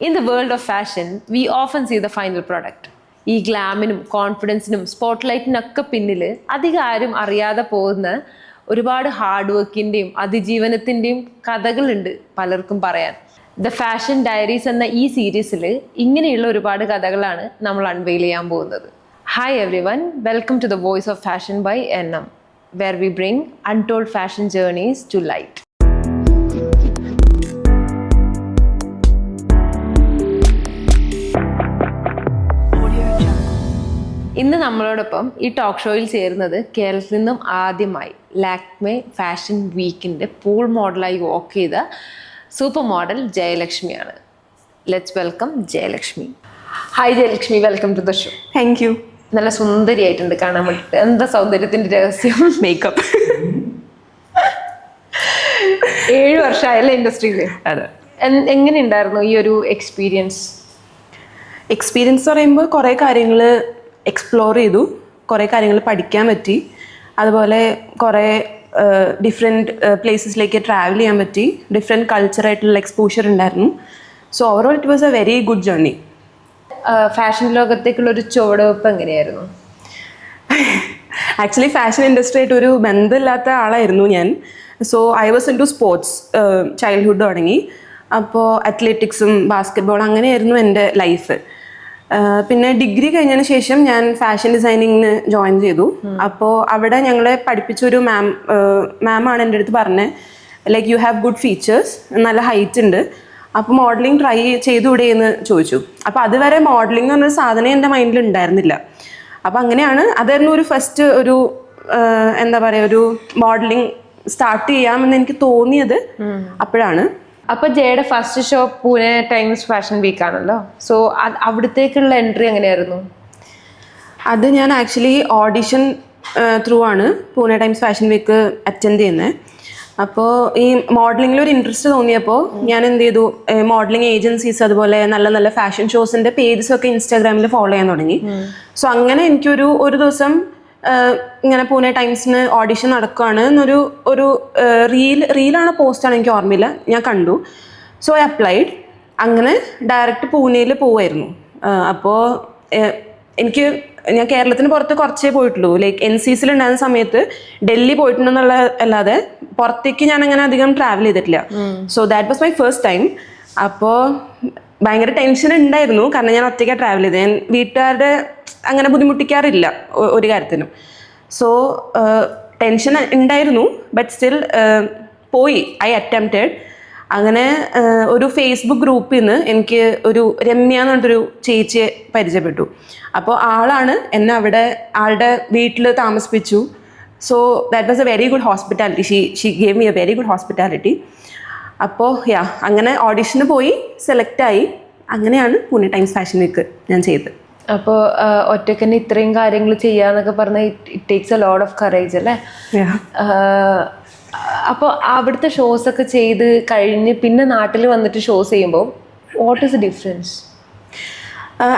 In the world of fashion, we often see the final product. ഈ ഗ്ലാമിനും കോൺഫിഡൻസിനും സ്പോട്ട്ലൈറ്റിനൊക്കെ പിന്നിൽ അധികം ആരും അറിയാതെ പോകുന്ന ഒരുപാട് ഹാർഡ് വർക്കിൻ്റെയും അതിജീവനത്തിൻ്റെയും കഥകളുണ്ട് പലർക്കും പറയാൻ. ദ ഫാഷൻ ഡയറീസ് എന്ന ഈ സീരീസിൽ ഇങ്ങനെയുള്ള ഒരുപാട് കഥകളാണ് നമ്മൾ അൺവെയിൽ ചെയ്യാൻ പോകുന്നത്. Hi everyone, welcome to the voice of fashion by NM, where we bring untold fashion journeys to light. ഇന്ന് നമ്മളോടൊപ്പം ഈ ടോക്ക് ഷോയിൽ ചേരുന്നത് കേരളത്തിൽ നിന്നും ആദ്യമായി ലാക്മേ ഫാഷൻ വീക്കിൻ്റെ പൂൾ മോഡലായി വോക്ക് ചെയ്ത സൂപ്പർ മോഡൽ ജയലക്ഷ്മിയാണ്. Let's welcome Jayalakshmi. Hi Jayalakshmi, welcome to the show. Thank you. നല്ല സുന്ദരിയായിട്ടുണ്ട് കാണാൻ വേണ്ടിയിട്ട്. എന്താ സൗന്ദര്യത്തിൻ്റെ രഹസ്യം? മേക്കപ്പ്. 7 വർഷമായല്ലേ ഇൻഡസ്ട്രിയിൽ? അതെ. എങ്ങനെയുണ്ടായിരുന്നു ഈ ഒരു എക്സ്പീരിയൻസ് എന്ന് പറയുമ്പോൾ കുറേ കാര്യങ്ങൾ എക്സ്പ്ലോർ ചെയ്തു, കുറേ കാര്യങ്ങൾ പഠിക്കാൻ പറ്റി, അതുപോലെ കുറേ ഡിഫറെൻറ്റ് പ്ലേസസിലേക്ക് ട്രാവൽ ചെയ്യാൻ പറ്റി, ഡിഫറെൻറ്റ് കൾച്ചറായിട്ടുള്ള എക്സ്പോഷർ ഉണ്ടായിരുന്നു. So overall it was a very good journey. Fashion ലോകത്തേക്കുള്ള ഒരു ചുവടുവെപ്പ് എങ്ങനെയായിരുന്നു? ആക്ച്വലി ഫാഷൻ ഇൻഡസ്ട്രി ആയിട്ട് ഒരു ബന്ധമില്ലാത്ത ആളായിരുന്നു ഞാൻ. So I was into sports childhood തുടങ്ങി. അപ്പോൾ അത്ലറ്റിക്സും ബാസ്കറ്റ്ബോൾ അങ്ങനെയായിരുന്നു എൻ്റെ ലൈഫ്. പിന്നെ ഡിഗ്രി കഴിഞ്ഞതിന് ശേഷം ഞാൻ ഫാഷൻ ഡിസൈനിങ്ങിന് ജോയിൻ ചെയ്തു. അപ്പോൾ അവിടെ ഞങ്ങളെ പഠിപ്പിച്ചൊരു മാമാണ് എൻ്റെ അടുത്ത് പറഞ്ഞത്, like you have good features, നല്ല ഹൈറ്റ് ഉണ്ട്, അപ്പോൾ മോഡലിംഗ് ട്രൈ ചെയ്തുകൂടെ എന്ന് ചോദിച്ചു. അപ്പോൾ അതുവരെ മോഡലിംഗ് എന്ന് പറഞ്ഞൊരു സാധനം എൻ്റെ മൈൻഡിൽ ഉണ്ടായിരുന്നില്ല. അപ്പോൾ അങ്ങനെയാണ്, അതായിരുന്നു ഒരു ഫസ്റ്റ് ഒരു എന്താ പറയുക, ഒരു മോഡലിംഗ് സ്റ്റാർട്ട് ചെയ്യാമെന്ന് എനിക്ക് തോന്നിയത് അപ്പോഴാണ്. അപ്പൊ ജയയുടെ first show Pune Times fashion week ആണല്ലോ. സോ അവിടത്തേക്കുള്ള എൻട്രി എങ്ങനെയായിരുന്നു? അത് ഞാൻ ആക്ച്വലി ഓഡിഷൻ ത്രൂ ആണ് Pune Times fashion week attend ചെയ്യുന്നത്. അപ്പോൾ ഈ മോഡലിങ്ങിൽ ഒരു ഇൻട്രസ്റ്റ് തോന്നിയപ്പോൾ ഞാൻ എന്ത് ചെയ്തു, മോഡലിംഗ് ഏജൻസീസ് അതുപോലെ നല്ല നല്ല ഫാഷൻ ഷോസിൻ്റെ പേജസൊക്കെ ഇൻസ്റ്റാഗ്രാമിൽ ഫോളോ ചെയ്യാൻ തുടങ്ങി. സോ അങ്ങനെ ഒരു ദിവസം ഇങ്ങനെ പൂനെ ടൈംസിന് ഓഡിഷൻ നടക്കുകയാണ് എന്നൊരു റീലാണ് പോസ്റ്റാണ്, എനിക്ക് ഓർമ്മയില്ല, ഞാൻ കണ്ടു. So I applied. അങ്ങനെ ഡയറക്റ്റ് പൂനെയിൽ പോവായിരുന്നു. അപ്പോൾ ഞാൻ കേരളത്തിന് പുറത്ത് കുറച്ചേ പോയിട്ടുള്ളൂ. ലൈക്ക് NCCയിൽ ഉണ്ടായിരുന്ന സമയത്ത് ഡൽഹി പോയിട്ടുണ്ടെന്നുള്ള അല്ലാതെ പുറത്തേക്ക് ഞാൻ അങ്ങനെ അധികം ട്രാവൽ ചെയ്തിട്ടില്ല. So that was my first time. അപ്പോൾ ഭയങ്കര ടെൻഷൻ ഉണ്ടായിരുന്നു, കാരണം ഞാൻ ഒറ്റയ്ക്കാണ് ട്രാവൽ ചെയ്തത്. ഞാൻ വീട്ടുകാരുടെ അങ്ങനെ ബുദ്ധിമുട്ടിക്കാറില്ല ഒരു കാര്യത്തിനും. സോ ടെൻഷൻ ഉണ്ടായിരുന്നു, ബട്ട് സ്റ്റിൽ പോയി. I attempted. അങ്ങനെ ഒരു ഫേസ്ബുക്ക് ഗ്രൂപ്പിൽ നിന്ന് എനിക്ക് ഒരു രമ്യ എന്ന് പറഞ്ഞിട്ടൊരു ചേച്ചിയെ പരിചയപ്പെട്ടു. അപ്പോൾ ആളാണ് എന്നെ അവിടെ ആളുടെ വീട്ടിൽ താമസിപ്പിച്ചു. So that was a very good hospitality. She gave me a very good hospitality. അപ്പോൾ അങ്ങനെ ഓഡിഷന് പോയി, സെലക്റ്റായി. അങ്ങനെയാണ് പൂനെ ടൈംസ് ഫാഷൻ വീക്ക് ഞാൻ ചെയ്തത്. അപ്പോൾ ഒറ്റയ്ക്ക് തന്നെ ഇത്രയും കാര്യങ്ങൾ ചെയ്യാന്നൊക്കെ പറഞ്ഞാൽ it takes A lot of courage അല്ലേ? അപ്പോൾ അവിടുത്തെ ഷോസ് ഒക്കെ ചെയ്ത് കഴിഞ്ഞ് പിന്നെ നാട്ടിൽ വന്നിട്ട് ഷോസ് ചെയ്യുമ്പോൾ what is the difference?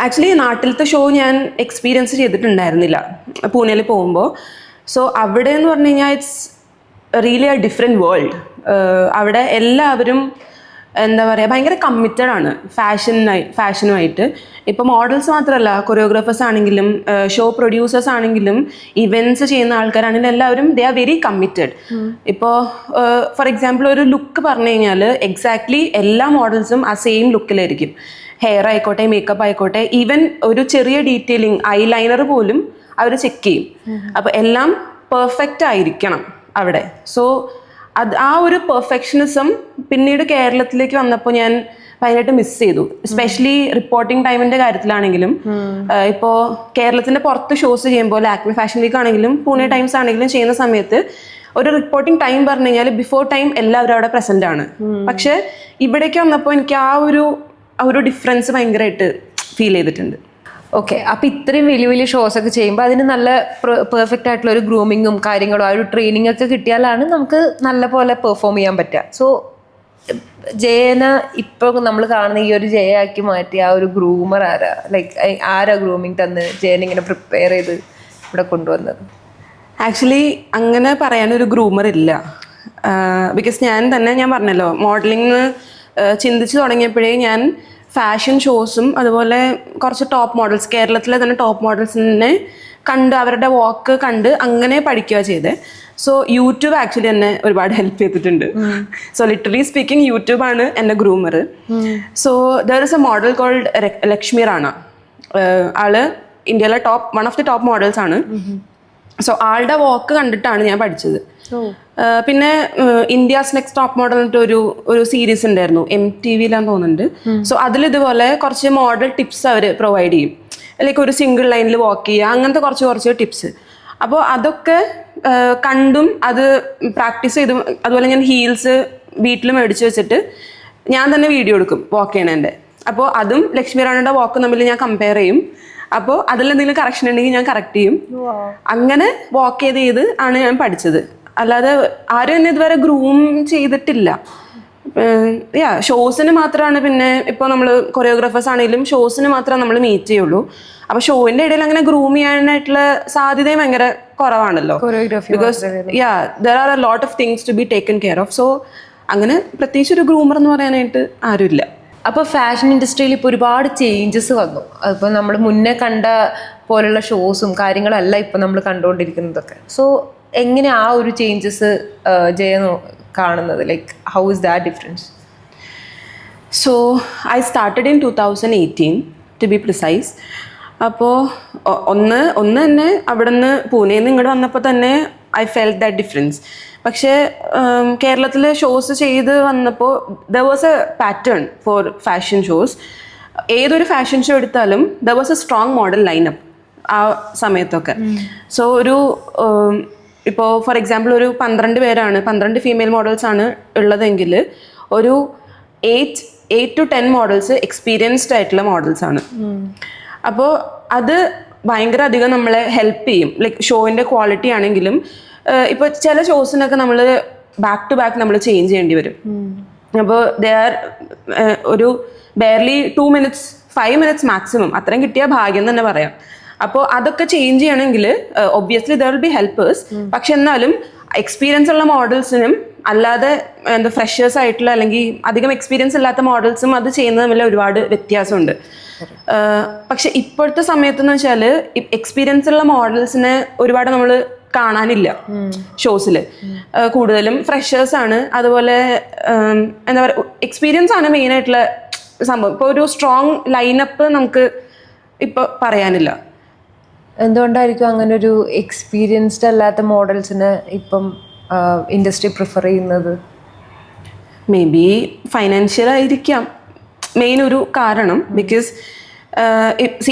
Actually നാട്ടിലത്തെ ഷോ ഞാൻ എക്സ്പീരിയൻസ് ചെയ്തിട്ടുണ്ടായിരുന്നില്ല പൂനെയിൽ പോകുമ്പോൾ. സോ അവിടെ എന്ന് പറഞ്ഞു കഴിഞ്ഞാൽ it's really A different world. അവിടെ എല്ലാവരും എന്താ പറയുക, ഭയങ്കര കമ്മിറ്റഡ് ആണ് ഫാഷനുമായിട്ട്. ഇപ്പോൾ മോഡൽസ് മാത്രമല്ല, കൊറിയോഗ്രാഫേഴ്സ് ആണെങ്കിലും ഷോ പ്രൊഡ്യൂസേഴ്സ് ആണെങ്കിലും ഇവൻറ്റ്സ് ചെയ്യുന്ന ആൾക്കാരാണെങ്കിലും എല്ലാവരും ദേ ആർ വെരി കമ്മിറ്റഡ്. ഇപ്പോൾ ഫോർ എക്സാമ്പിൾ ഒരു ലുക്ക് പറഞ്ഞു കഴിഞ്ഞാൽ എക്സാക്ട്ലി എല്ലാ മോഡൽസും ആ സെയിം ലുക്കിലായിരിക്കും. ഹെയർ ആയിക്കോട്ടെ, മേക്കപ്പ് ആയിക്കോട്ടെ, ഈവൻ ഒരു ചെറിയ ഡീറ്റെയിലിംഗ്, ഐലൈനർ പോലും അവർ ചെക്ക് ചെയ്യും. അപ്പോൾ എല്ലാം പെർഫെക്റ്റ് ആയിരിക്കണം അവിടെ. സോ ആ ഒരു പെർഫെക്ഷനിസം പിന്നീട് കേരളത്തിലേക്ക് വന്നപ്പോൾ ഞാൻ ഭയങ്കരമായിട്ട് മിസ് ചെയ്തു. എസ്പെഷ്യലി റിപ്പോർട്ടിംഗ് ടൈമിന്റെ കാര്യത്തിലാണെങ്കിലും. ഇപ്പോൾ കേരളത്തിന്റെ പുറത്ത് ഷോസ് ചെയ്യുമ്പോൾ ലാക്മേ ഫാഷൻ വീക്ക് ആണെങ്കിലും പൂനെ ടൈംസ് ആണെങ്കിലും ചെയ്യുന്ന സമയത്ത് ഒരു റിപ്പോർട്ടിംഗ് ടൈം പറഞ്ഞു കഴിഞ്ഞാൽ ബിഫോർ ടൈം എല്ലാവരും അവിടെ പ്രസന്റ് ആണ്. പക്ഷെ ഇവിടേക്ക് വന്നപ്പോൾ എനിക്ക് ആ ഒരു ഡിഫറൻസ് ഭയങ്കരമായിട്ട് ഫീൽ ചെയ്തിട്ടുണ്ട്. ഓക്കെ, അപ്പോൾ ഇത്രയും വലിയ വലിയ ഷോസ് ഒക്കെ ചെയ്യുമ്പോൾ അതിന് നല്ല പെർഫെക്റ്റ് ആയിട്ടുള്ള ഒരു ഗ്രൂമിങ്ങും കാര്യങ്ങളും ആ ഒരു ട്രെയിനിങ് ഒക്കെ കിട്ടിയാലാണ് നമുക്ക് നല്ല പോലെ പെർഫോം ചെയ്യാൻ പറ്റുക. സോ ജയനെ ഇപ്പോൾ നമ്മൾ കാണുന്ന ഈ ഒരു ജയയാക്കി മാറ്റിയ ആ ഒരു ഗ്രൂമർ ആരാ? ലൈക്ക് ആരാ ഗ്രൂമിങ് തന്ന് ജയനെ ഇങ്ങനെ പ്രിപ്പയർ ചെയ്ത് ഇവിടെ കൊണ്ടുവന്നത്? ആക്ച്വലി അങ്ങനെ പറയാനൊരു ഗ്രൂമർ ഇല്ല. ബിക്കോസ് ഞാൻ പറഞ്ഞല്ലോ, മോഡലിംഗ് ചിന്തിച്ചു തുടങ്ങിയപ്പോഴേ ഞാൻ ഫാഷൻ ഷോസും അതുപോലെ കുറച്ച് ടോപ്പ് മോഡൽസ്, കേരളത്തിലെ തന്നെ ടോപ്പ് മോഡൽസിനെ കണ്ട് അവരുടെ വാക്ക് കണ്ട് അങ്ങനെ പഠിക്കുക ചെയ്തേ. സോ യൂട്യൂബ് ആക്ച്വലി എന്നെ ഒരുപാട് ഹെൽപ്പ് ചെയ്തിട്ടുണ്ട്. സോ ലിറ്ററലി സ്പീക്കിംഗ് യൂട്യൂബാണ് എൻ്റെ groomer. So there is a model called Lakshmi Rana. ആള് ഇന്ത്യയിലെ one of the top models ആണ്. സോ ആളുടെ വാക്ക് കണ്ടിട്ടാണ് ഞാൻ പഠിച്ചത്. പിന്നെ ഇന്ത്യാസ് നെക്സ്റ്റ് ടോപ്പ് മോഡൽ എന്നിട്ട് ഒരു സീരീസ് ഉണ്ടായിരുന്നു, MTVയിലാന്ന് തോന്നുന്നുണ്ട്. സോ അതിലിതുപോലെ കുറച്ച് മോഡൽ ടിപ്സ് അവർ പ്രൊവൈഡ് ചെയ്യും. ലൈക്ക് ഒരു സിംഗിൾ ലൈനിൽ വാക്ക് ചെയ്യുക, അങ്ങനത്തെ കുറച്ച് ടിപ്സ്. അപ്പോൾ അതൊക്കെ കണ്ടും അത് പ്രാക്ടീസ് ചെയ്തും, അതുപോലെ ഞാൻ ഹീൽസ് വീട്ടിൽ മേടിച്ച് വെച്ചിട്ട് ഞാൻ തന്നെ വീഡിയോ എടുക്കും വാക്ക് ചെയ്യണതിൻ്റെ. അപ്പോൾ അതും ലക്ഷ്മി റാണയുടെ വാക്ക് തമ്മിൽ ഞാൻ കമ്പയർ ചെയ്യും. അപ്പോൾ അതിലെന്തെങ്കിലും കറക്ഷൻ ഉണ്ടെങ്കിൽ ഞാൻ കറക്റ്റ് ചെയ്യും. അങ്ങനെ വാക്ക് ചെയ്ത് ആണ് ഞാൻ പഠിച്ചത്. അല്ലാതെ ആരും എന്നെ ഇതുവരെ ഗ്രൂം ചെയ്തിട്ടില്ല. ഷോസിന് മാത്രമാണ്. പിന്നെ ഇപ്പോൾ നമ്മൾ കൊറിയോഗ്രാഫേഴ്സ് ആണെങ്കിലും ഷോസിന് മാത്രമേ നമ്മൾ മീറ്റ് ചെയ്യുള്ളൂ. അപ്പോൾ ഷോയിൻ്റെ ഇടയിൽ അങ്ങനെ ഗ്രൂം ചെയ്യാനായിട്ടുള്ള സാധ്യതയും ഭയങ്കര കുറവാണല്ലോ. Because there are a lot of things to be taken care of. So അങ്ങനെ പ്രത്യേകിച്ച് ഒരു ഗ്രൂമർ എന്ന് പറയാനായിട്ട് ആരുമില്ല. അപ്പോൾ ഫാഷൻ ഇൻഡസ്ട്രിയിൽ ഇപ്പോൾ ഒരുപാട് ചേഞ്ചസ് വന്നു. അപ്പോൾ നമ്മൾ മുന്നേ കണ്ട പോലുള്ള ഷോസും കാര്യങ്ങളല്ല ഇപ്പോൾ നമ്മൾ കണ്ടുകൊണ്ടിരിക്കുന്നതൊക്കെ. സോ എങ്ങനെ ആ ഒരു ചേഞ്ചസ് കാണുന്നത്? Like how is that difference? So I started in 2018 to be precise. അപ്പോൾ ഒന്ന് തന്നെ അവിടെ നിന്ന് പൂനെയിൽ നിന്ന് ഇങ്ങോട്ട് വന്നപ്പോൾ തന്നെ ഐ ഫെൽറ്റ് ദാറ്റ് ഡിഫറൻസ്. പക്ഷേ കേരളത്തിൽ ഷോസ് ചെയ്ത് വന്നപ്പോൾ there was a pattern for fashion shows. ഏതൊരു ഫാഷൻ ഷോ എടുത്താലും there was a strong model lineup ആ സമയത്തൊക്കെ. സോ ഇപ്പോൾ ഫോർ എക്സാമ്പിൾ ഒരു 12 ഫീമെയിൽ മോഡൽസ് ആണ് ഉള്ളതെങ്കിൽ ഒരു 8 to 10 മോഡൽസ് എക്സ്പീരിയൻസ്ഡ് ആയിട്ടുള്ള മോഡൽസ് ആണ്. അപ്പോൾ അത് ഭയങ്കര അധികം നമ്മളെ ഹെൽപ്പ് ചെയ്യും. ലൈക്ക് ഷോയിൻ്റെ ക്വാളിറ്റി ആണെങ്കിലും ഇപ്പോൾ ചില ഷോസിനൊക്കെ നമ്മൾ ബാക്ക് ടു ബാക്ക് നമ്മൾ ചേഞ്ച് ചെയ്യേണ്ടി വരും. അപ്പോൾ ഒരു ബെയർലി 2 minutes 5 minutes മാക്സിമം അത്രയും കിട്ടിയാൽ ഭാഗ്യം തന്നെ പറയാം. അപ്പോൾ അതൊക്കെ ചേഞ്ച് ചെയ്യണമെങ്കിൽ obviously there will be helpers. പക്ഷെ എന്നാലും എക്സ്പീരിയൻസ് ഉള്ള മോഡൽസിനും അല്ലാതെ ഫ്രഷേഴ്സ് ആയിട്ടുള്ള അല്ലെങ്കിൽ അധികം എക്സ്പീരിയൻസ് ഇല്ലാത്ത മോഡൽസും അത് ചെയ്യുന്നത് തമ്മിൽ ഒരുപാട് വ്യത്യാസമുണ്ട്. പക്ഷെ ഇപ്പോഴത്തെ സമയത്തെന്ന് വെച്ചാൽ എക്സ്പീരിയൻസ് ഉള്ള മോഡൽസിനെ ഒരുപാട് നമ്മൾ കാണാനില്ല ഷോസിൽ. കൂടുതലും ഫ്രഷേഴ്സ് ആണ്. അതുപോലെ എന്താ പറയുക, എക്സ്പീരിയൻസ് ആണ് മെയിൻ ആയിട്ടുള്ള സംഭവം. ഇപ്പോൾ ഒരു സ്ട്രോങ് ലൈനപ്പ് നമുക്ക് ഇപ്പോൾ പറയാനില്ല. എന്തുകൊണ്ടായിരിക്കും അങ്ങനെ ഒരു എക്സ്പീരിയൻസ്ഡ് അല്ലാത്ത മോഡൽസിന് ഇപ്പം ഇൻഡസ്ട്രി പ്രിഫർ ചെയ്യുന്നത്? മേ ബി ഫൈനാൻഷ്യൽ ആയിരിക്കാം മെയിൻ ഒരു കാരണം. ബിക്കോസ്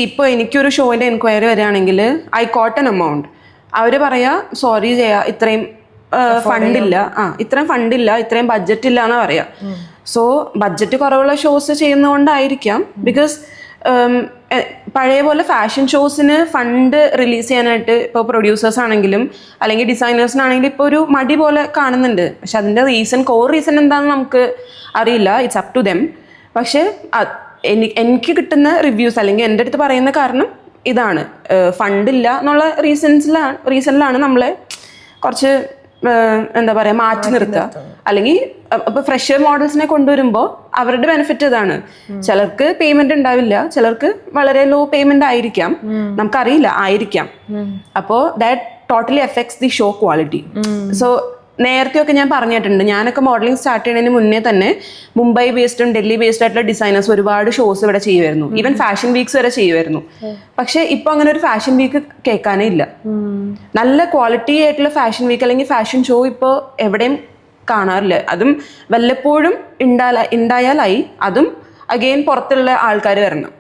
ഇപ്പോൾ എനിക്കൊരു ഷോയിൻ്റെ എൻക്വയറി വരികയാണെങ്കിൽ ഐ കോട്ട് എൻ എമൗണ്ട്, അവർ പറയാ സോറി ചെയ്യാ ഇത്രയും ഫണ്ടില്ല, ഇത്രയും ബഡ്ജറ്റ് ഇല്ല എന്നാ പറയാ. സോ ബഡ്ജറ്റ് കുറവുള്ള ഷോസ് ചെയ്യുന്നതുകൊണ്ടായിരിക്കാം. ബിക്കോസ് പഴയ പോലെ ഫാഷൻ ഷോസിന് ഫണ്ട് റിലീസ് ചെയ്യാനായിട്ട് ഇപ്പോൾ പ്രൊഡ്യൂസേഴ്സ് ആണെങ്കിലും അല്ലെങ്കിൽ ഡിസൈനേഴ്സിനാണെങ്കിലും ഇപ്പോൾ ഒരു മടി പോലെ കാണുന്നുണ്ട്. പക്ഷെ അതിൻ്റെ കോർ റീസൺ എന്താണെന്ന് നമുക്ക് അറിയില്ല. It's up to them. പക്ഷെ എനിക്ക് കിട്ടുന്ന റിവ്യൂസ് അല്ലെങ്കിൽ എൻ്റെ അടുത്ത് പറയുന്ന കാരണം ഇതാണ്, ഫണ്ടില്ല എന്നുള്ള റീസണിലാണ് നമ്മളെ കുറച്ച് എന്താ പറയുക മാറ്റി നിർത്തുക. അല്ലെങ്കിൽ ഇപ്പൊ ഫ്രഷർ മോഡൽസിനെ കൊണ്ടുവരുമ്പോൾ അവരുടെ ബെനിഫിറ്റ് ഇതാണ്. ചിലർക്ക് പേയ്മെന്റ് ഉണ്ടാവില്ല, ചിലർക്ക് വളരെ ലോ പേയ്മെന്റ് ആയിരിക്കാം, നമുക്കറിയില്ല, ആയിരിക്കാം. അപ്പോൾ that totally effects the show quality. So നേരത്തെയൊക്കെ ഞാൻ പറഞ്ഞിട്ടുണ്ട്, ഞാനൊക്കെ മോഡലിംഗ് സ്റ്റാർട്ട് ചെയ്യുന്നതിന് മുന്നേ തന്നെ മുംബൈ ബേസ്ഡും ഡൽഹി ബേസ്ഡ് ആയിട്ടുള്ള ഡിസൈനേഴ്സ് ഒരുപാട് ഷോസ് ഇവിടെ ചെയ്യുമായിരുന്നു. ഈവൻ ഫാഷൻ വീക്സ് വരെ ചെയ്യുമായിരുന്നു. പക്ഷെ ഇപ്പൊ അങ്ങനെ ഒരു ഫാഷൻ വീക്ക് കേൾക്കാനേ ഇല്ല. നല്ല ക്വാളിറ്റി ആയിട്ടുള്ള ഫാഷൻ വീക്ക് അല്ലെങ്കിൽ ഫാഷൻ ഷോ ഇപ്പോൾ എവിടെയും കാണാറില്ല. അതും വല്ലപ്പോഴും ഉണ്ടായാലായി, അതും അഗെയിൻ പുറത്തുള്ള ആൾക്കാർ വരണം.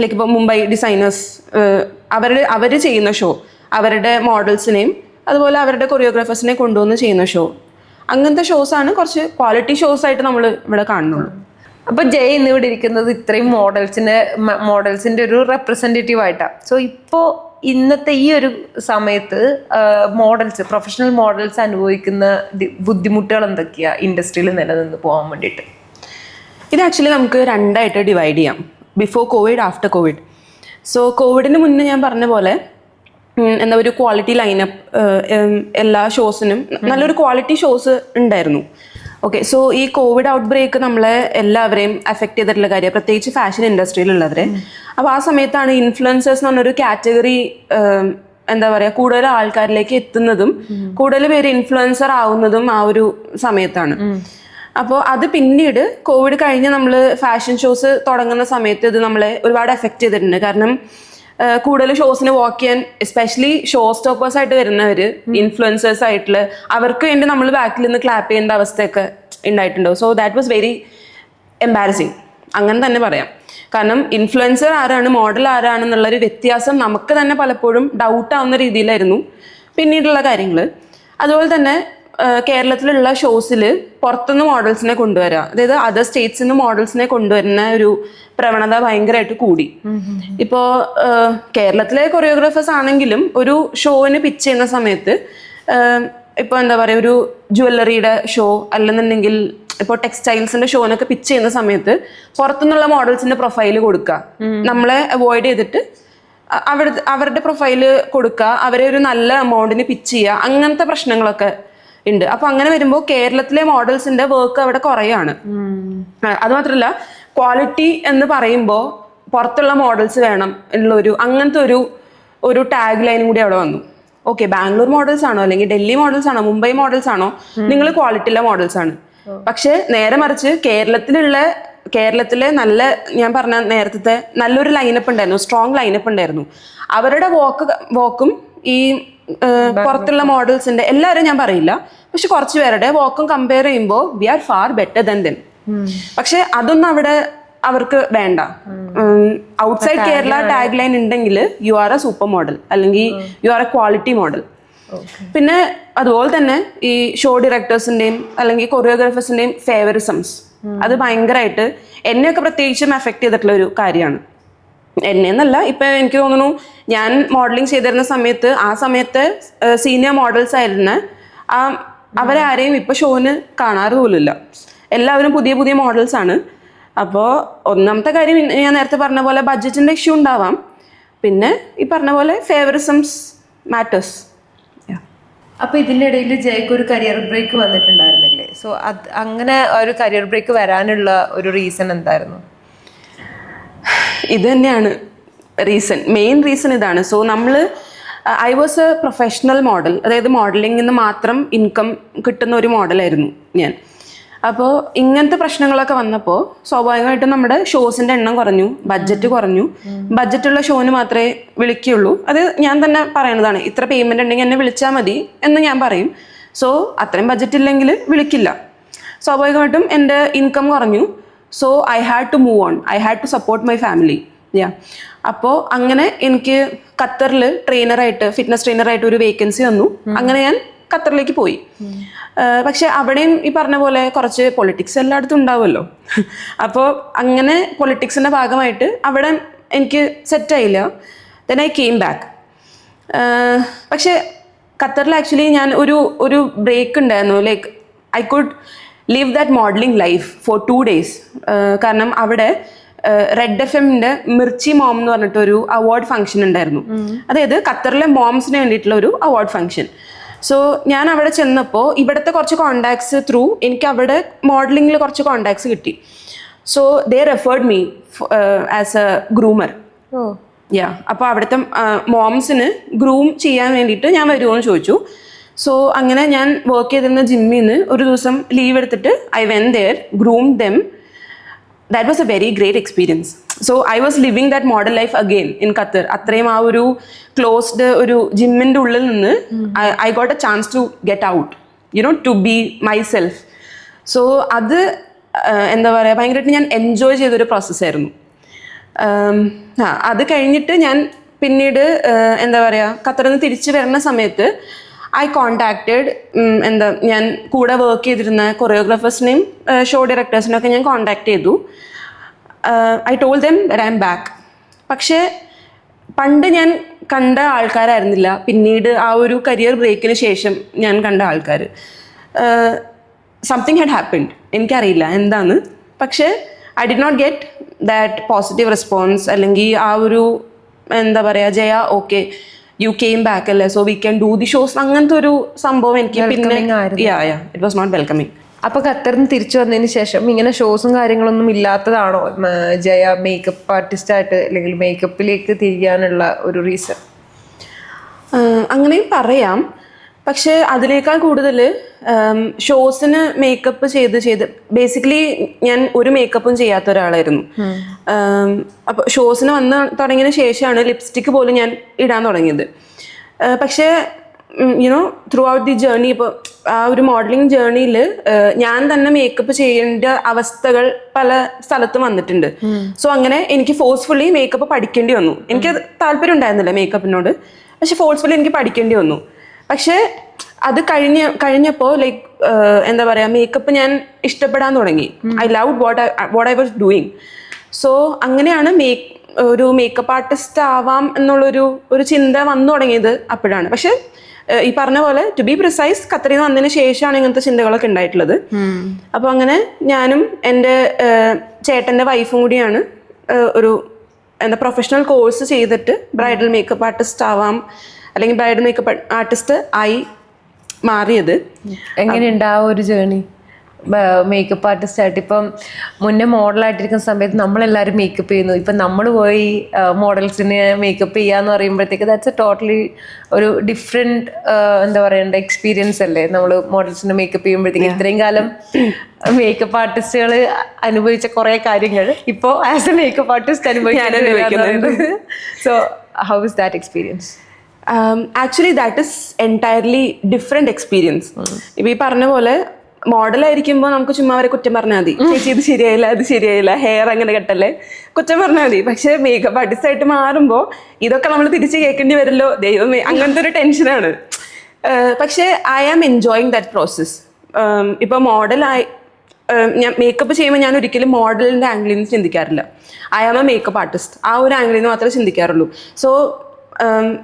ലൈക്ക് ഇപ്പോൾ മുംബൈ ഡിസൈനേഴ്സ് അവർ ചെയ്യുന്ന ഷോ, അവരുടെ മോഡൽസിനെയും അതുപോലെ അവരുടെ കൊറിയോഗ്രാഫേഴ്സിനെ കൊണ്ടുവന്ന് ചെയ്യുന്ന ഷോ, അങ്ങനത്തെ ഷോസാണ് കുറച്ച് ക്വാളിറ്റി ഷോസ് ആയിട്ട് നമ്മൾ ഇവിടെ കാണുന്നുള്ളൂ. അപ്പൊ ജയ് ഇന്ന് ഇവിടെ ഇരിക്കുന്നത് ഇത്രയും മോഡൽസിന്റെ ഒരു റെപ്രസെന്റേറ്റീവ് ആയിട്ടാണ്. സോ ഇപ്പോൾ ഇന്നത്തെ ഈ ഒരു സമയത്ത് പ്രൊഫഷണൽ മോഡൽസ് അനുഭവിക്കുന്ന ബുദ്ധിമുട്ടുകൾ എന്തൊക്കെയാ ഇൻഡസ്ട്രിയിൽ നിലനിന്ന് പോകാൻ വേണ്ടിയിട്ട്? ഇത് ആക്ച്വലി നമുക്ക് രണ്ടായിട്ട് ഡിവൈഡ് ചെയ്യാം, before Covid, after Covid. So കോവിഡിന് മുന്നേ ഞാൻ പറഞ്ഞ പോലെ എന്താ ഒരു ക്വാളിറ്റി ലൈനപ്പ് എല്ലാ ഷോസിനും നല്ലൊരു ക്വാളിറ്റി ഷോസ് ഉണ്ടായിരുന്നു. ഓക്കെ, സോ ഈ കോവിഡ് ഔട്ട് ബ്രേക്ക് നമ്മളെ എല്ലാവരെയും അഫക്ട് ചെയ്തിട്ടുള്ള കാര്യമാണ്, പ്രത്യേകിച്ച് ഫാഷൻ ഇൻഡസ്ട്രിയിലുള്ളവരെ. അപ്പോൾ ആ സമയത്താണ് ഇൻഫ്ലുവൻസേഴ്സ് എന്ന് പറഞ്ഞൊരു കാറ്റഗറി എന്താ പറയുക കൂടുതൽ ആൾക്കാരിലേക്ക് എത്തുന്നതും കൂടുതൽ പേര് ഇൻഫ്ലുവൻസർ ആവുന്നതും ആ ഒരു സമയത്താണ്. അപ്പോൾ അത് പിന്നീട് കോവിഡ് കഴിഞ്ഞ് നമ്മൾ ഫാഷൻ ഷോസ് തുടങ്ങുന്ന സമയത്ത് ഇത് നമ്മളെ ഒരുപാട് എഫക്റ്റ് ചെയ്തിട്ടുണ്ട്. കാരണം കൂടുതൽ ഷോസിന് വാക്ക് ചെയ്യാൻ എസ്പെഷ്യലി ഷോ സ്റ്റോപ്പേഴ്സ് ആയിട്ട് വരുന്നവർ ഇൻഫ്ലുവൻസേഴ്സ് ആയിട്ടുള്ള അവർക്ക് വേണ്ടി നമ്മൾ ബാക്കിൽ നിന്ന് ക്ലാപ്പ് ചെയ്യേണ്ട അവസ്ഥയൊക്കെ ഉണ്ടായിട്ടുണ്ടോ. So that was very embarrassing, അങ്ങനെ തന്നെ പറയാം. കാരണം ഇൻഫ്ലുവൻസർ ആരാണ്, മോഡൽ ആരാണെന്നുള്ളൊരു വ്യത്യാസം നമുക്ക് തന്നെ പലപ്പോഴും ഡൗട്ട് ആവുന്ന രീതിയിലായിരുന്നു പിന്നീടുള്ള കാര്യങ്ങൾ. അതുപോലെ തന്നെ കേരളത്തിലുള്ള ഷോസിൽ പുറത്തുനിന്ന് മോഡൽസിനെ കൊണ്ടുവരിക, അതായത് അതർ സ്റ്റേറ്റ്സിൽ നിന്ന് മോഡൽസിനെ കൊണ്ടുവരുന്ന ഒരു പ്രവണത ഭയങ്കരമായിട്ട് കൂടി. ഇപ്പോൾ കേരളത്തിലെ കൊറിയോഗ്രാഫേഴ്സ് ആണെങ്കിലും ഒരു ഷോവിന് പിച്ച് ചെയ്യുന്ന സമയത്ത് ഇപ്പോൾ എന്താ പറയുക, ഒരു ജ്വല്ലറിയുടെ ഷോ അല്ലെന്നുണ്ടെങ്കിൽ ഇപ്പോൾ ടെക്സ്റ്റൈൽസിന്റെ ഷോനൊക്കെ പിച്ച് ചെയ്യുന്ന സമയത്ത് പുറത്തുനിന്നുള്ള മോഡൽസിന്റെ പ്രൊഫൈല് കൊടുക്കുക, നമ്മളെ അവോയ്ഡ് ചെയ്തിട്ട് അവരുടെ പ്രൊഫൈല് കൊടുക്കുക, അവരെ ഒരു നല്ല എമൗണ്ടിന് പിച്ച് ചെയ്യുക, അങ്ങനത്തെ പ്രശ്നങ്ങളൊക്കെ ഉണ്ട്. അപ്പൊ അങ്ങനെ വരുമ്പോൾ കേരളത്തിലെ മോഡൽസിന്റെ വർക്ക് അവിടെ കുറയാണ്. അതുമാത്രമല്ല ക്വാളിറ്റി എന്ന് പറയുമ്പോൾ പുറത്തുള്ള മോഡൽസ് വേണം എന്നുള്ളൊരു അങ്ങനത്തെ ഒരു ടാഗ് ലൈനും കൂടി അവിടെ വന്നു. ഓക്കെ, ബാംഗ്ലൂർ മോഡൽസ് ആണോ അല്ലെങ്കിൽ ഡൽഹി മോഡൽസ് ആണോ മുംബൈ മോഡൽസ് ആണോ, നിങ്ങൾ ക്വാളിറ്റിയുള്ള മോഡൽസ് ആണ്. പക്ഷെ നേരെ മറിച്ച് കേരളത്തിലെ നല്ല, ഞാൻ പറഞ്ഞ നേരത്തെ നല്ലൊരു ലൈനപ്പ് ഉണ്ടായിരുന്നു, സ്ട്രോങ് ലൈനപ്പ് ഉണ്ടായിരുന്നു. അവരുടെ വോക്കും ഈ പുറത്തുള്ള മോഡൽസിന്റെ എല്ലാവരും ഞാൻ പറയില്ല, പക്ഷെ കുറച്ച് പേരുടെ വോക്കും കമ്പയർ ചെയ്യുമ്പോൾ we are far better than them. പക്ഷെ അതൊന്നും അവിടെ അവർക്ക് വേണ്ട. ഔട്ട്സൈഡ് കേരള ടാഗ് ലൈൻ ഉണ്ടെങ്കിൽ you are a super model അല്ലെങ്കിൽ you are a quality model. പിന്നെ അതുപോലെ തന്നെ ഈ ഷോ ഡയറക്ടേഴ്സിന്റെയും അല്ലെങ്കിൽ കൊറിയോഗ്രാഫേഴ്സിന്റെയും ഫേവറിസംസ് അത് ഭയങ്കരമായിട്ട് എന്നെയൊക്കെ പ്രത്യേകിച്ചും എഫക്ട് ചെയ്തിട്ടുള്ള ഒരു കാര്യമാണ്. എന്നെ എന്നല്ല, ഇപ്പൊ എനിക്ക് തോന്നുന്നു ഞാൻ മോഡലിംഗ് ചെയ്തിരുന്ന സമയത്ത് ആ സമയത്ത് സീനിയർ മോഡൽസ് ആയിരുന്ന അവരെ ആരെയും ഇപ്പൊ ഷോന് കാണാറ് പോലുമില്ല. എല്ലാവരും പുതിയ പുതിയ മോഡൽസ് ആണ്. അപ്പോൾ ഒന്നാമത്തെ കാര്യം ഞാൻ നേരത്തെ പറഞ്ഞ പോലെ ബഡ്ജറ്റിന്റെ ഇഷ്യൂ ഉണ്ടാവാം. പിന്നെ ഈ പറഞ്ഞ പോലെ ഫേവറിസംസ് മാറ്റേഴ്സ്. അപ്പൊ ഇതിന്റെ ഇടയിൽ ജയ്ക്ക് ഒരു കരിയർ ബ്രേക്ക് വന്നിട്ടുണ്ടായിരുന്നില്ലേ? സോ അങ്ങനെ ഒരു കരിയർ ബ്രേക്ക് വരാനുള്ള ഒരു റീസൺ എന്തായിരുന്നു? ഇത് തന്നെയാണ് റീസൺ, മെയിൻ റീസൺ ഇതാണ്. So I was A professional model, അതായത് മോഡലിംഗിൽ നിന്ന് മാത്രം ഇൻകം കിട്ടുന്ന ഒരു മോഡലായിരുന്നു ഞാൻ. അപ്പോൾ ഇങ്ങനത്തെ പ്രശ്നങ്ങളൊക്കെ വന്നപ്പോൾ സ്വാഭാവികമായിട്ടും നമ്മുടെ ഷോസിന്റെ എണ്ണം കുറഞ്ഞു, ബഡ്ജറ്റ് കുറഞ്ഞു. ബഡ്ജറ്റുള്ള ഷോന് മാത്രമേ വിളിക്കുകയുള്ളൂ. അത് ഞാൻ തന്നെ പറയണതാണ്, ഇത്ര പേയ്മെന്റ് ഉണ്ടെങ്കിൽ എന്നെ വിളിച്ചാൽ മതി എന്ന് ഞാൻ പറയും. സോ അത്രയും ബഡ്ജറ്റ് ഇല്ലെങ്കിൽ വിളിക്കില്ല. സ്വാഭാവികമായിട്ടും എൻ്റെ ഇൻകം കുറഞ്ഞു. So I had to move on, I had to support my family. അപ്പോൾ അങ്ങനെ എനിക്ക് ഖത്തറിൽ ഫിറ്റ്നസ് ട്രെയിനറായിട്ട് ഒരു വേക്കൻസി വന്നു. അങ്ങനെ ഞാൻ ഖത്തറിലേക്ക് പോയി. പക്ഷെ അവിടെയും ഈ പറഞ്ഞ പോലെ കുറച്ച് പൊളിറ്റിക്സ് എല്ലായിടത്തും ഉണ്ടാവുമല്ലോ. അപ്പോൾ അങ്ങനെ പൊളിറ്റിക്സിന്റെ ഭാഗമായിട്ട് അവിടെ എനിക്ക് സെറ്റായില്ല. Then I came back. പക്ഷെ ഖത്തറിൽ ആക്ച്വലി ഞാൻ ഒരു ബ്രേക്ക് ഉണ്ടായിരുന്നു. Like I could live that modeling life for 2 days. കാരണം അവിടെ റെഡ് FM-ന്റെ മിർച്ചി മോം എന്ന് പറഞ്ഞിട്ടൊരു അവാർഡ് ഫംഗ്ഷൻ ഉണ്ടായിരുന്നു. അതായത് ഖത്തറിലെ മോംസിന് വേണ്ടിയിട്ടുള്ള ഒരു അവാർഡ് ഫംഗ്ഷൻ. സോ ഞാൻ അവിടെ ചെന്നപ്പോൾ ഇവിടുത്തെ കുറച്ച് കോണ്ടാക്ട്സ് ത്രൂ എനിക്ക് അവിടെ മോഡലിംഗിൽ കുറച്ച് കോണ്ടാക്ട്സ് കിട്ടി. So they referred me as A groomer. അപ്പോൾ അവിടുത്തെ മോംസിന് ഗ്രൂം ചെയ്യാൻ വേണ്ടിയിട്ട് ഞാൻ വരുമോ എന്ന് ചോദിച്ചു. സോ അങ്ങനെ ഞാൻ വർക്ക് ചെയ്തിരുന്ന ജിമ്മിൽ നിന്ന് ഒരു ദിവസം ലീവ് എടുത്തിട്ട് I went there, groomed them. That was a very great experience. So I was living that model life again in Qatar. അത്രയും ആ ഒരു ക്ലോസ്ഡ് ഒരു ജിമ്മിൻ്റെ ഉള്ളിൽ നിന്ന് I got a chance to get out, to be myself. So അത് എന്താ പറയുക, ഭയങ്കരമായിട്ട് ഞാൻ എൻജോയ് ചെയ്തൊരു പ്രോസസ്സായിരുന്നു. അത് കഴിഞ്ഞിട്ട് ഞാൻ പിന്നീട് എന്താ പറയുക, ഖത്തറിൽ നിന്ന് തിരിച്ചു വരുന്ന സമയത്ത് ഐ കോണ്ടാക്റ്റഡ് ഞാൻ കൂടെ വർക്ക് ചെയ്തിരുന്ന കൊറിയോഗ്രാഫേഴ്സിനെയും ഷോ ഡയറക്ടേഴ്സിനെയും ഒക്കെ ഞാൻ കോണ്ടാക്ട് ചെയ്തു. I told them that I M back. പക്ഷേ പണ്ട് ഞാൻ കണ്ട ആൾക്കാരായിരുന്നില്ല പിന്നീട് ആ ഒരു കരിയർ ബ്രേക്കിന് ശേഷം ഞാൻ കണ്ട ആൾക്കാർ. സംതിങ് ഹാഡ് ഹാപ്പൻഡ്, എനിക്കറിയില്ല എന്താന്ന്. പക്ഷേ I did not get that positive response, അല്ലെങ്കിൽ ആ ഒരു എന്താ പറയുക, Jaya okay you came back അല്ലേ, so we can do the shows, അങ്ങനത്തെ ഒരു സംഭവം എനിക്ക് പിന്നെ ഇറ്റ് വാസ് നോട്ട് വെൽക്കമിങ്. അപ്പൊ ഖത്തറിൽ നിന്ന് തിരിച്ചു വന്നതിന് ശേഷം ഇങ്ങനെ ഷോസും കാര്യങ്ങളൊന്നും ഇല്ലാത്തതാണോ ജയ മേക്കപ്പ് ആർട്ടിസ്റ്റായിട്ട് അല്ലെങ്കിൽ മേക്കപ്പിലേക്ക് തിരിയാനുള്ള ഒരു റീസൺ? അങ്ങനെയും പറയാം. പക്ഷെ അതിനേക്കാൾ കൂടുതൽ ഷോസിന് മേക്കപ്പ് ചെയ്ത് ബേസിക്കലി ഞാൻ ഒരു മേക്കപ്പും ചെയ്യാത്ത ഒരാളായിരുന്നു. അപ്പോൾ ഷോസിന് വന്ന് തുടങ്ങിയതിന് ശേഷമാണ് ലിപ്സ്റ്റിക്ക് പോലും ഞാൻ ഇടാൻ തുടങ്ങിയത്. പക്ഷേ you know through out the journey, ഇപ്പോൾ ആ ഒരു മോഡലിംഗ് ജേർണിയിൽ ഞാൻ തന്നെ മേക്കപ്പ് ചെയ്യേണ്ട അവസ്ഥകൾ പല സ്ഥലത്തും വന്നിട്ടുണ്ട്. സോ അങ്ങനെ എനിക്ക് ഫോഴ്സ്ഫുള്ളി മേക്കപ്പ് പഠിക്കേണ്ടി വന്നു. എനിക്ക് താല്പര്യം ഉണ്ടായിരുന്നില്ല മേക്കപ്പിനോട്, പക്ഷെ ഫോഴ്സ്ഫുള്ളി എനിക്ക് പഠിക്കേണ്ടി വന്നു. പക്ഷേ അത് കഴിഞ്ഞപ്പോൾ ലൈക്ക് എന്താ പറയുക, മേക്കപ്പ് ഞാൻ ഇഷ്ടപ്പെടാൻ തുടങ്ങി. I love what I was doing. So അങ്ങനെയാണ് ഒരു മേക്കപ്പ് ആർട്ടിസ്റ്റ് ആവാം എന്നുള്ളൊരു ചിന്ത വന്നു തുടങ്ങിയത് അപ്പോഴാണ്. പക്ഷെ ഈ പറഞ്ഞ പോലെ ടു ബി പ്രിസൈസ് ഖത്തറിൽ നിന്ന് വന്നതിന് ശേഷമാണ് ഇങ്ങനത്തെ ചിന്തകളൊക്കെ ഉണ്ടായിട്ടുള്ളത്. അപ്പോൾ അങ്ങനെ ഞാനും എൻ്റെ ചേട്ടൻ്റെ വൈഫും കൂടിയാണ് ഒരു പ്രൊഫഷണൽ കോഴ്സ് ചെയ്തിട്ട് ബ്രൈഡൽ മേക്കപ്പ് ആർട്ടിസ്റ്റ് ആവാം അല്ലെങ്കിൽ ബ്രൈഡൽ മേക്കപ്പ് ആർട്ടിസ്റ്റ് ആയി മാറിയത്. എങ്ങനെയുണ്ട് ആ ഒരു ജേർണി മേക്കപ്പ് ആർട്ടിസ്റ്റ് ആയിട്ട്? ഇപ്പം മുന്നേ മോഡലായിട്ടിരിക്കുന്ന സമയത്ത് നമ്മളെല്ലാവരും മേക്കപ്പ് ചെയ്യുന്നു. ഇപ്പം നമ്മൾ പോയി മോഡൽസിന് മേക്കപ്പ് ചെയ്യാന്ന് പറയുമ്പോഴത്തേക്ക് ദാറ്റ്സ് എ ടോട്ടലി ഒരു ഡിഫറെൻറ്റ് എന്താ പറയണ്ട എക്സ്പീരിയൻസ് അല്ലേ? നമ്മൾ മോഡൽസിന് മേക്കപ്പ് ചെയ്യുമ്പോഴത്തേക്ക് ഇത്രയും കാലം മേക്കപ്പ് ആർട്ടിസ്റ്റുകൾ അനുഭവിച്ച കുറേ കാര്യങ്ങൾ ഇപ്പോൾ ആസ് എ മേക്കപ്പ് ആർട്ടിസ്റ്റ് അനുഭവിക്കുന്നുണ്ട്. So how is that experience? Actually that is entirely different experience. ഇപ്പം ഈ പറഞ്ഞ പോലെ മോഡലായിരിക്കുമ്പോൾ നമുക്ക് ചുമ്മാ അവരെ കുറ്റം പറഞ്ഞാൽ മതി, ചേച്ചി ഇത് ശരിയായില്ല, അത് ശരിയായില്ല, ഹെയർ അങ്ങനെ കെട്ടല്ലേ, കുറ്റം പറഞ്ഞാൽ മതി. പക്ഷെ മേക്കപ്പ് ആർട്ടിസ്റ്റ് ആയിട്ട് മാറുമ്പോൾ ഇതൊക്കെ നമ്മൾ തിരിച്ച് കേൾക്കേണ്ടി വരല്ലോ, ദൈവമേ, അങ്ങനത്തെ ഒരു ടെൻഷനാണ്. പക്ഷേ I am enjoying that process. ഇപ്പോൾ മോഡലായി ഞാൻ മേക്കപ്പ് ചെയ്യുമ്പോൾ ഞാൻ ഒരിക്കലും മോഡലിൻ്റെ ആംഗിളിൽ നിന്ന് ചിന്തിക്കാറില്ല. I am a makeup artist, ആ ഒരു ആംഗിളിൽ നിന്ന് മാത്രമേ ചിന്തിക്കാറുള്ളൂ. സോ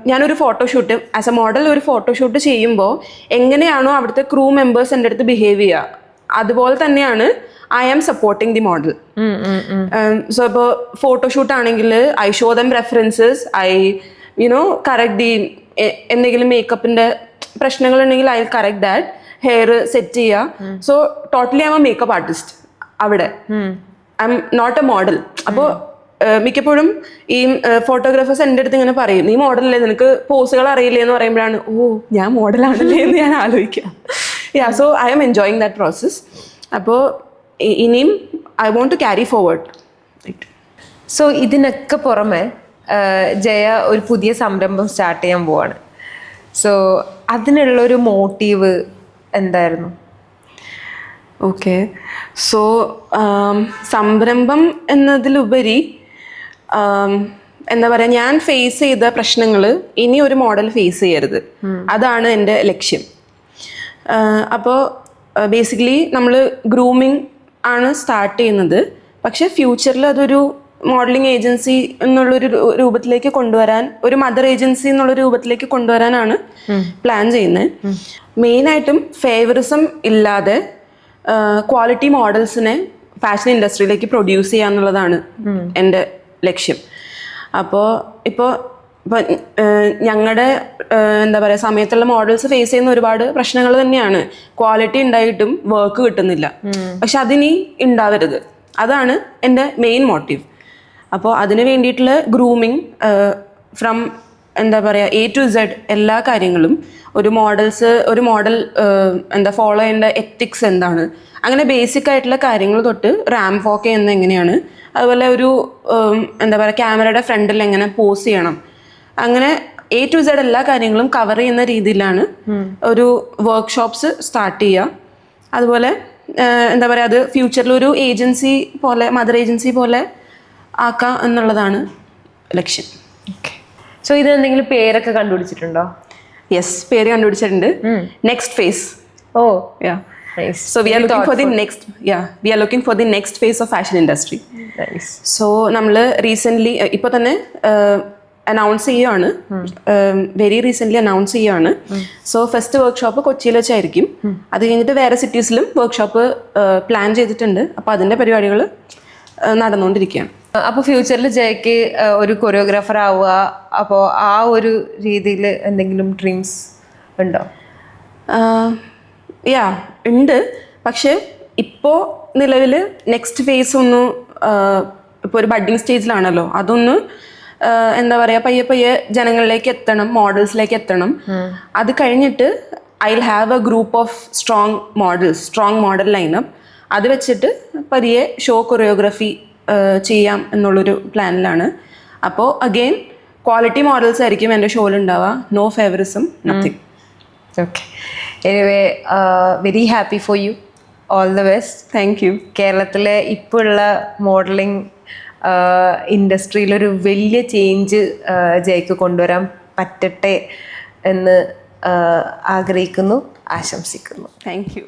ഞാനൊരു ഫോട്ടോഷൂട്ട് ആസ് എ മോഡൽ ഒരു ഫോട്ടോഷൂട്ട് ചെയ്യുമ്പോൾ എങ്ങനെയാണോ അവിടുത്തെ ക്രൂ മെമ്പേഴ്സ് എൻ്റെ അടുത്ത് ബിഹേവ് ചെയ്യുക, അതുപോലെ തന്നെയാണ് I am supporting the model. So ഇപ്പോൾ ഫോട്ടോഷൂട്ട് ആണെങ്കിൽ I show them references, I correct the എന്തെങ്കിലും മേക്കപ്പിൻ്റെ പ്രശ്നങ്ങളുണ്ടെങ്കിൽ I correct that, hair set ചെയ്യുക. So totally I am a makeup artist അവിടെ, I am not a model. അപ്പോൾ മിക്കപ്പോഴും ഈ ഫോട്ടോഗ്രാഫേഴ്സ് എൻ്റെ അടുത്ത് ഇങ്ങനെ പറയും, നീ മോഡലല്ലേ, നിനക്ക് പോസുകൾ അറിയില്ലേ എന്ന് പറയുമ്പോഴാണ് ഓ ഞാൻ മോഡലാണല്ലേ എന്ന് ഞാൻ ആലോചിക്കാം. So I am enjoying that process. അപ്പോൾ ഇനിയും I want to carry forward. So ഇതിനൊക്കെ പുറമെ ജയ ഒരു പുതിയ സംരംഭം സ്റ്റാർട്ട് ചെയ്യാൻ പോവാണ്. സോ അതിനുള്ളൊരു മോട്ടീവ് എന്തായിരുന്നു? ഓക്കെ, സോ സംരംഭം എന്നതിലുപരി എന്താ പറയുക, ഞാൻ ഫേസ് ചെയ്ത പ്രശ്നങ്ങൾ ഇനി ഒരു മോഡൽ ഫേസ് ചെയ്യരുത്, അതാണ് എൻ്റെ ലക്ഷ്യം. അപ്പോൾ ബേസിക്കലി നമ്മൾ ഗ്രൂമിങ് ആണ് സ്റ്റാർട്ട് ചെയ്യുന്നത്. പക്ഷെ ഫ്യൂച്ചറിൽ അതൊരു മോഡലിംഗ് ഏജൻസി എന്നുള്ളൊരു രൂപത്തിലേക്ക് കൊണ്ടുവരാൻ, ഒരു മദർ ഏജൻസി എന്നുള്ള രൂപത്തിലേക്ക് കൊണ്ടുവരാനാണ് പ്ലാൻ ചെയ്യുന്നത്. മെയിനായിട്ടും ഫേവറിസം ഇല്ലാതെ ക്വാളിറ്റി മോഡൽസിനെ ഫാഷൻ ഇൻഡസ്ട്രിയിലേക്ക് പ്രൊഡ്യൂസ് ചെയ്യുക എന്നുള്ളതാണ് എൻ്റെ ലക്ഷ്യം. അപ്പോൾ ഇപ്പോൾ ഞങ്ങളുടെ എന്താ പറയുക സമയത്തുള്ള മോഡൽസ് ഫേസ് ചെയ്യുന്ന ഒരുപാട് പ്രശ്നങ്ങൾ തന്നെയാണ്. ക്വാളിറ്റി ഉണ്ടായിട്ടും വർക്ക് കിട്ടുന്നില്ല. പക്ഷെ അതിനി ഉണ്ടാവരുത്, അതാണ് എൻ്റെ മെയിൻ മോട്ടീവ്. അപ്പോൾ അതിന് വേണ്ടിയിട്ടുള്ള ഗ്രൂമിങ് ഫ്രം എന്താ പറയുക A to Z എല്ലാ കാര്യങ്ങളും, ഒരു മോഡൽ ഫോളോ ചെയ്യേണ്ട എത്തിക്സ് എന്താണ്, അങ്ങനെ ബേസിക് ആയിട്ടുള്ള കാര്യങ്ങൾ തൊട്ട് റാമ്പ് വാക്ക് ചെയ്യുന്നത് എങ്ങനെയാണ്, അതുപോലെ ഒരു എന്താ പറയുക ക്യാമറയുടെ ഫ്രണ്ടിൽ എങ്ങനെ പോസ് ചെയ്യണം, അങ്ങനെ A to Z എല്ലാ കാര്യങ്ങളും കവർ ചെയ്യുന്ന രീതിയിലാണ് ഒരു വർക്ക്ഷോപ്സ് സ്റ്റാർട്ട് ചെയ്യുക. അതുപോലെ എന്താ പറയുക, അത് ഫ്യൂച്ചറിൽ ഒരു ഏജൻസി പോലെ, മദർ ഏജൻസി പോലെ ആക്കാം എന്നുള്ളതാണ് ലക്ഷ്യം. സോ ഇത് എന്തെങ്കിലും പേരൊക്കെ കണ്ടുപിടിച്ചിട്ടുണ്ടോ? യെസ്, പേര് കണ്ടുപിടിച്ചിട്ടുണ്ട്. Next phase. Oh yeah, so we are looking for the next, we are looking for the next phase of fashion industry. Nice. So നമ്മൾ റീസെൻ്റ്ലി ഇപ്പോൾ തന്നെ അനൗൺസ് ചെയ്യുകയാണ്, വെരി റീസെൻ്റ്ലി അനൗൺസ് ചെയ്യുകയാണ്. സോ ഫസ്റ്റ് വർക്ക്ഷോപ്പ് കൊച്ചിയിൽ വെച്ചായിരിക്കും. അത് കഴിഞ്ഞിട്ട് വേറെ സിറ്റീസിലും workshop plan ചെയ്തിട്ടുണ്ട്. അപ്പോൾ അതിൻ്റെ പരിപാടികൾ നടന്നുകൊണ്ടിരിക്കുകയാണ്. അപ്പോൾ ഫ്യൂച്ചറിൽ ജയക്ക് ഒരു കൊറിയോഗ്രാഫർ ആവുക, അപ്പോൾ ആ ഒരു രീതിയിൽ എന്തെങ്കിലും ഡ്രീംസ് ഉണ്ടോ? ഉണ്ട്. പക്ഷെ ഇപ്പോൾ നിലവിൽ നെക്സ്റ്റ് ഫേസ് ഒന്ന് ഇപ്പോൾ ഒരു ബഡ്ഡിങ് സ്റ്റേജിലാണല്ലോ, അതൊന്ന് എന്താ പറയുക പയ്യെ പയ്യെ ജനങ്ങളിലേക്ക് എത്തണം, മോഡൽസിലേക്ക് എത്തണം. അത് കഴിഞ്ഞിട്ട് I will have A group of strong model lineup. അത് വെച്ചിട്ട് പതിയെ ഷോ കൊറിയോഗ്രഫി ചെയ്യാം എന്നുള്ളൊരു പ്ലാനിലാണ്. അപ്പോൾ അഗെയിൻ ക്വാളിറ്റി മോഡൽസ് ആയിരിക്കും എൻ്റെ ഷോയിൽ ഉണ്ടാവുക. No favouritism, nothing. Okay, anyway very happy for you. All the best. Thank you. കേരളത്തിലെ ഇപ്പോഴുള്ള മോഡലിംഗ് ഇൻഡസ്ട്രിയിലൊരു വലിയ ചേഞ്ച് ജയ്ക്ക് കൊണ്ടുവരാൻ പറ്റട്ടെ എന്ന് ആഗ്രഹിക്കുന്നു, ആശംസിക്കുന്നു. Thank you.